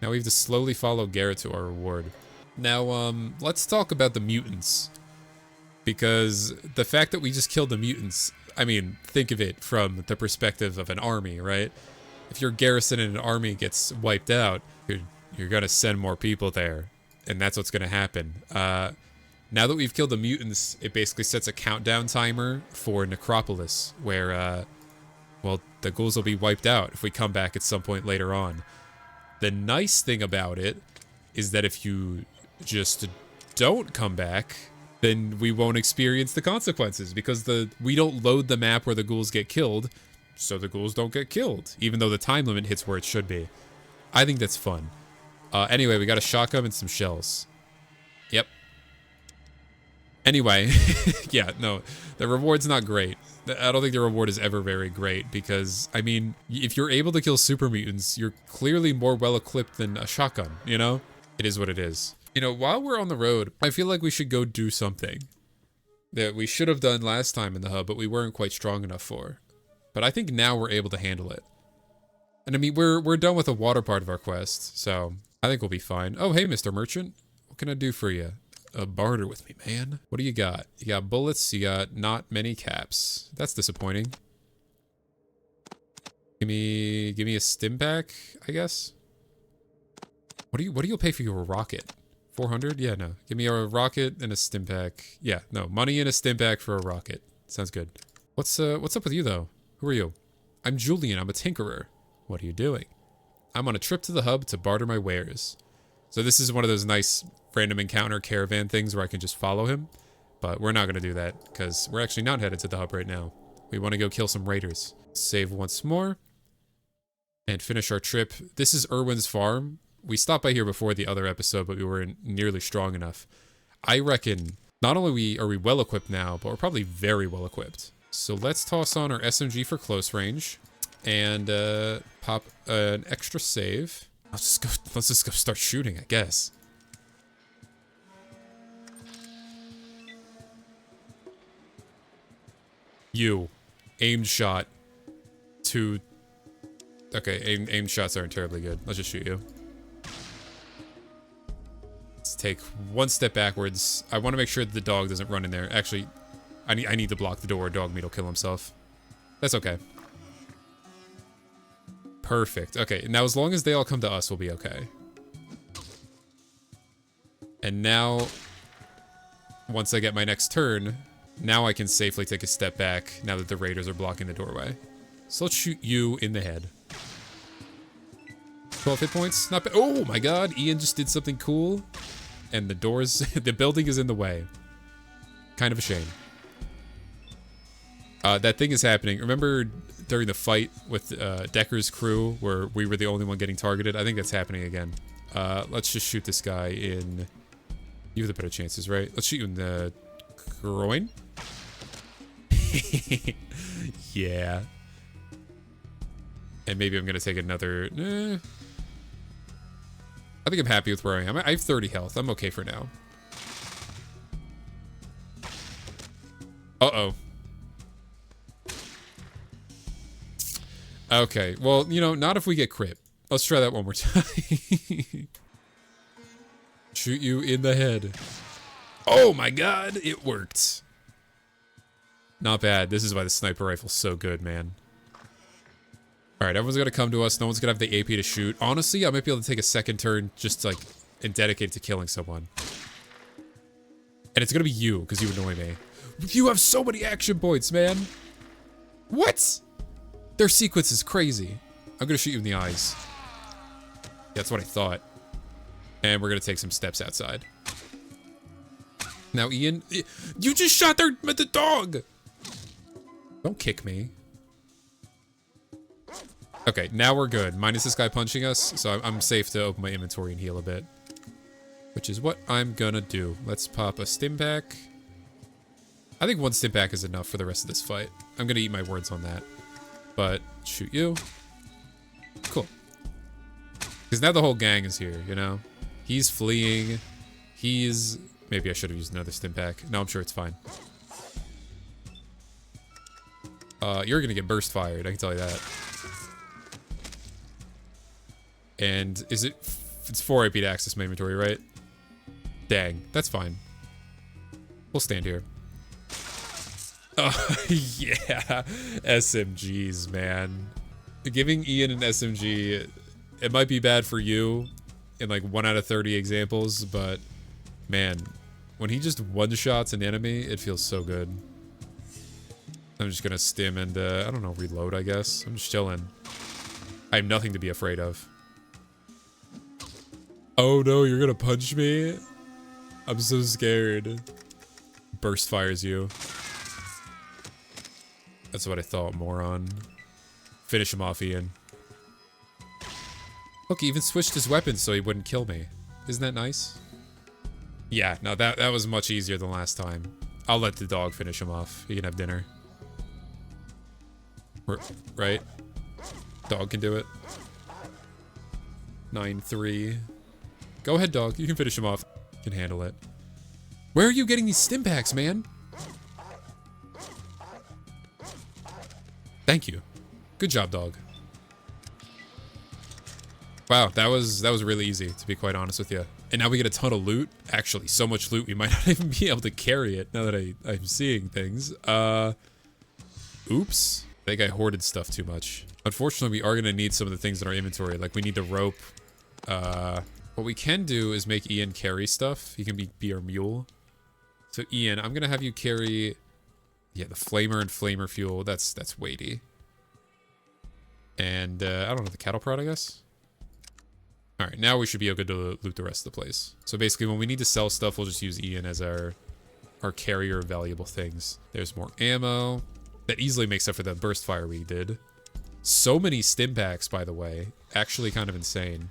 Now we have to slowly follow Garrett to our reward. Now, let's talk about the mutants. Because the fact that we just killed the mutants, I mean, think of it from the perspective of an army, right? If your garrison in an army gets wiped out, you're gonna send more people there. And that's what's gonna happen. Now that we've killed the mutants, it basically sets a countdown timer for Necropolis, where, well, the ghouls will be wiped out if we come back at some point later on. The nice thing about it is that if you just don't come back, then we won't experience the consequences, because we don't load the map where the ghouls get killed, so the ghouls don't get killed, even though the time limit hits where it should be. I think that's fun. Anyway, we got a shotgun and some shells. Yep. Anyway, yeah, no, the reward's not great. I don't think the reward is ever very great because, I mean, if you're able to kill super mutants, you're clearly more well-equipped than a shotgun, you know? It is what it is. You know, while we're on the road, I feel like we should go do something that we should have done last time in the hub, but we weren't quite strong enough for. But I think now we're able to handle it. And I mean, we're done with the water part of our quest, so I think we'll be fine. Oh, hey, Mr. Merchant. What can I do for you? Barter with me, man. What do you got? You got bullets. You got not many caps. That's disappointing. Give me a stim pack, I guess. What do you pay for your rocket? 400? Yeah, no. Give me a rocket and a stim pack. Yeah, no. Money and a stim pack for a rocket. Sounds good. What's up with you though? Who are you? I'm Julian. I'm a tinkerer. What are you doing? I'm on a trip to the hub to barter my wares. So this is one of those nice random encounter caravan things where I can just follow him. But we're not going to do that because we're actually not headed to the hub right now. We want to go kill some raiders. Save once more. And finish our trip. This is Irwin's farm. We stopped by here before the other episode, but we weren't nearly strong enough. I reckon not only are we well equipped now, but we're probably very well equipped. So let's toss on our SMG for close range. And pop an extra save. Let's just go start shooting, I guess. You. Aimed shot. Two. Okay, aimed shots aren't terribly good. Let's just shoot you. Let's take one step backwards. I want to make sure that the dog doesn't run in there. Actually, I need to block the door. Dog meat will kill himself. That's okay. Perfect. Okay, now as long as they all come to us, we'll be okay. And now, once I get my next turn, now I can safely take a step back now that the raiders are blocking the doorway. So let's shoot you in the head. 12 hit points. Not bad. Oh my god, Ian just did something cool. And the doors, the building is in the way. Kind of a shame. That thing is happening. Remember during the fight with Decker's crew where we were the only one getting targeted? I think that's happening again. Let's just shoot this guy in... You have the better chances, right? Let's shoot you in the groin. Yeah. And maybe I'm going to take another... I think I'm happy with where I am. I have 30 health. I'm okay for now. Uh-oh. Okay, well, you know, not if we get crit. Let's try that one more time. Shoot you in the head. Oh my god, it worked. Not bad. This is why the sniper rifle's so good, man. Alright, everyone's gonna come to us. No one's gonna have the AP to shoot. Honestly, I might be able to take a second turn just like and dedicate to killing someone. And it's gonna be you, because you annoy me. You have so many action points, man. What? Their sequence is crazy. I'm gonna shoot you in the eyes. Yeah, that's what I thought. And we're gonna take some steps outside. Now, Ian, you just shot the dog. Don't kick me. Okay, now we're good. Minus this guy punching us, so I'm safe to open my inventory and heal a bit. Which is what I'm gonna do. Let's pop a stim pack. I think one stim pack is enough for the rest of this fight. I'm gonna eat my words on that. But, shoot you. Cool. Because now the whole gang is here, you know? He's fleeing. He's... Maybe I should have used another stim pack. No, I'm sure it's fine. You're gonna get burst fired, I can tell you that. And is it... It's 4 AP to access my inventory, right? Dang, that's fine. We'll stand here. Oh, yeah. SMGs, man. Giving Ian an SMG, it might be bad for you in like 1 out of 30 examples, but man, when he just one-shots an enemy, it feels so good. I'm just gonna stim and, I don't know, reload, I guess. I'm just chilling. I have nothing to be afraid of. Oh no, you're gonna punch me? I'm so scared. Burst fires you. That's what I thought, moron. Finish him off, Ian. Look, he even switched his weapons so he wouldn't kill me. Isn't that nice? Yeah, no, that was much easier than last time. I'll let the dog finish him off. He can have dinner. Right? Dog can do it. 9-3. Go ahead, dog. You can finish him off. You can handle it. Where are you getting these stim packs, man? Thank you. Good job, dog. Wow, that was really easy, to be quite honest with you. And now we get a ton of loot. Actually, so much loot we might not even be able to carry it now that I'm seeing things. Oops. I think I hoarded stuff too much. Unfortunately, we are gonna need some of the things in our inventory. Like, we need the rope. What we can do is make Ian carry stuff. He can be our mule. So, Ian, I'm gonna have you carry... Yeah, the flamer and flamer fuel. That's weighty. And, I don't know, the cattle prod, I guess? Alright, now we should be able to loot the rest of the place. So basically, when we need to sell stuff, we'll just use Ian as our carrier of valuable things. There's more ammo. That easily makes up for the burst fire we did. So many stim packs, by the way. Actually kind of insane.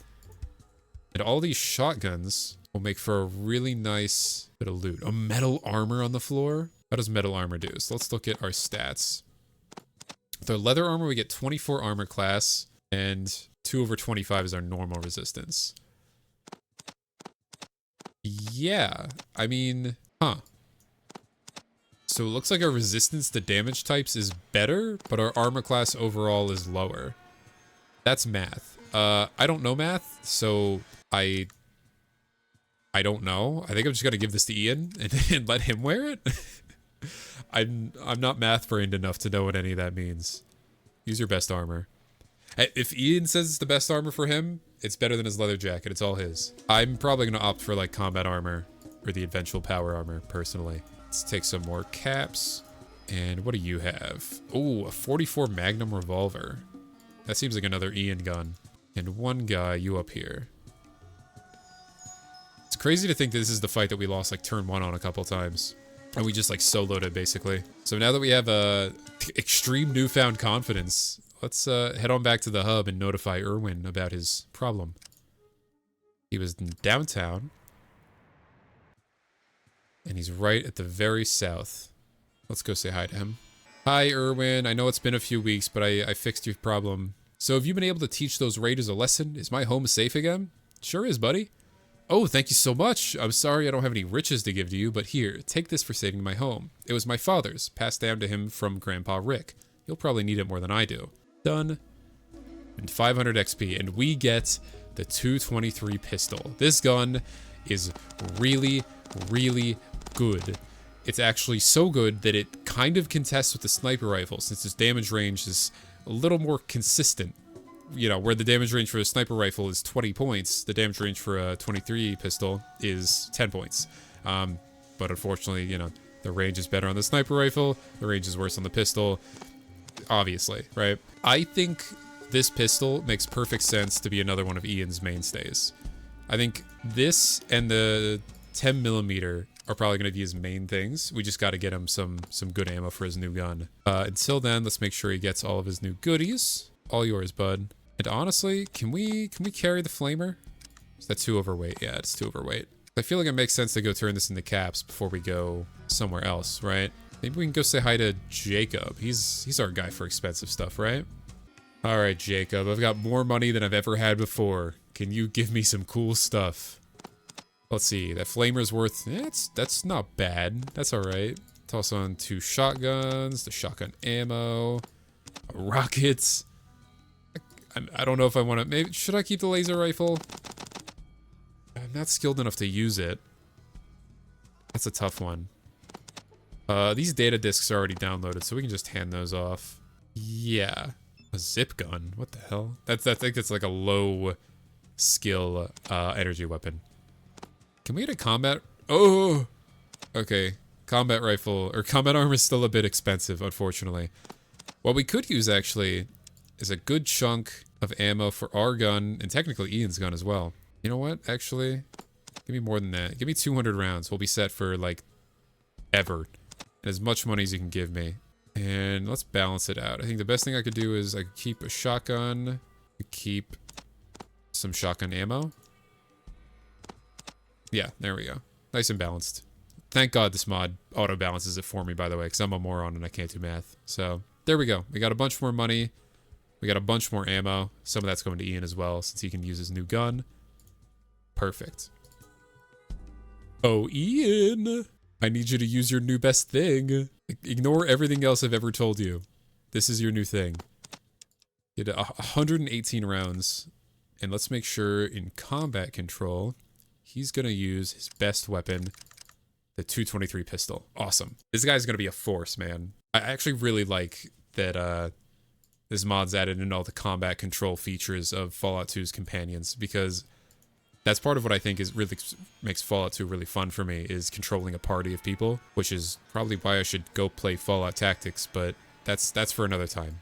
And all these shotguns will make for a really nice bit of loot. A metal armor on the floor? How does metal armor do? So let's look at our stats. With our leather armor, we get 24 armor class, and 2/25 is our normal resistance. Yeah, I mean, huh. So it looks like our resistance to damage types is better, but our armor class overall is lower. That's math. I don't know math, so I don't know. I think I'm just gonna give this to Ian and let him wear it. I'm not math brained enough to know what any of that means. Use your best armor. If Ian says it's the best armor for him, it's better than his leather jacket. It's all his. I'm probably gonna opt for like combat armor or the eventual power armor personally. Let's take some more caps. And what do you have? Oh, a 44 Magnum revolver. That seems like another Ian gun. And one guy, you up here. It's crazy to think that this is the fight that we lost like turn 1 on a couple times. And we just like soloed it basically. So now that we have extreme newfound confidence, let's head on back to the hub and notify Irwin about his problem. He was in downtown. And he's right at the very south. Let's go say hi to him. Hi, Irwin. I know it's been a few weeks, but I fixed your problem. So have you been able to teach those raiders a lesson? Is my home safe again? Sure is, buddy. Oh, thank you so much. I'm sorry I don't have any riches to give to you, but here, take this for saving my home. It was my father's, passed down to him from Grandpa Rick. You'll probably need it more than I do. Done. And 500 XP, and we get the 223 pistol. This gun is really, really good. It's actually so good that it kind of contests with the sniper rifle, since its damage range is a little more consistent. You know, where the damage range for a sniper rifle is 20 points, the damage range for a 23 pistol is 10 points. But unfortunately, you know, the range is better on the sniper rifle, the range is worse on the pistol, obviously, right? I think this pistol makes perfect sense to be another one of Ian's mainstays. I think this and the 10mm are probably going to be his main things. We just got to get him some good ammo for his new gun. Until then, let's make sure he gets all of his new goodies. All yours, bud. And honestly, can we carry the flamer? Is that too overweight? Yeah, it's too overweight. I feel like it makes sense to go turn this into caps before we go somewhere else, right? Maybe we can go say hi to Jacob. He's our guy for expensive stuff, right? All right, Jacob. I've got more money than I've ever had before. Can you give me some cool stuff? Let's see. That flamer's worth... that's not bad. That's all right. Toss on 2 shotguns, the shotgun ammo, rockets. I don't know if I want to... Maybe should I keep the laser rifle? I'm not skilled enough to use it. That's a tough one. These data discs are already downloaded, so we can just hand those off. Yeah. A zip gun? What the hell? I think it's like a low skill energy weapon. Can we get a combat? Oh! Okay. Combat rifle, or combat armor is still a bit expensive, unfortunately. What we could use, actually, is a good chunk of ammo for our gun, and technically Ian's gun as well. You know what? Actually, give me more than that. Give me 200 rounds. We'll be set for, like, ever. And as much money as you can give me. And let's balance it out. I think the best thing I could do is I could keep a shotgun, keep some shotgun ammo. Yeah, there we go. Nice and balanced. Thank God this mod auto-balances it for me, by the way, because I'm a moron and I can't do math. So, there we go. We got a bunch more money. We got a bunch more ammo. Some of that's going to Ian as well, since he can use his new gun. Perfect. Oh, Ian! I need you to use your new best thing. Ignore everything else I've ever told you. This is your new thing. You did 118 rounds. And let's make sure in combat control, he's going to use his best weapon, the 223 pistol. Awesome. This guy's going to be a force, man. I actually really like that this mod's added in all the combat control features of Fallout 2's companions, because that's part of what I think is really makes Fallout 2 really fun for me, is controlling a party of people, which is probably why I should go play Fallout Tactics, but that's for another time.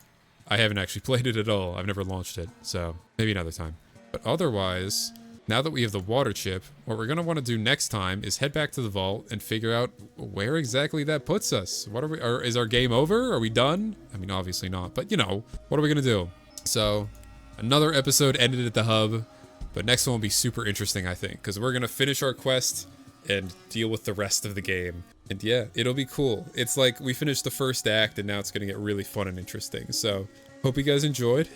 I haven't actually played it at all. I've never launched it, so maybe another time. But otherwise, now that we have the water chip, what we're going to want to do next time is head back to the vault and figure out where exactly that puts us. What are we, is our game over? Are we done? I mean, obviously not, but you know, what are we going to do? So, another episode ended at the hub, but next one will be super interesting, I think, because we're going to finish our quest and deal with the rest of the game. And yeah, it'll be cool. It's like we finished the first act and now it's going to get really fun and interesting. So, hope you guys enjoyed,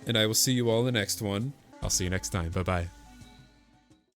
and I will see you all in the next one. I'll see you next time. Bye-bye.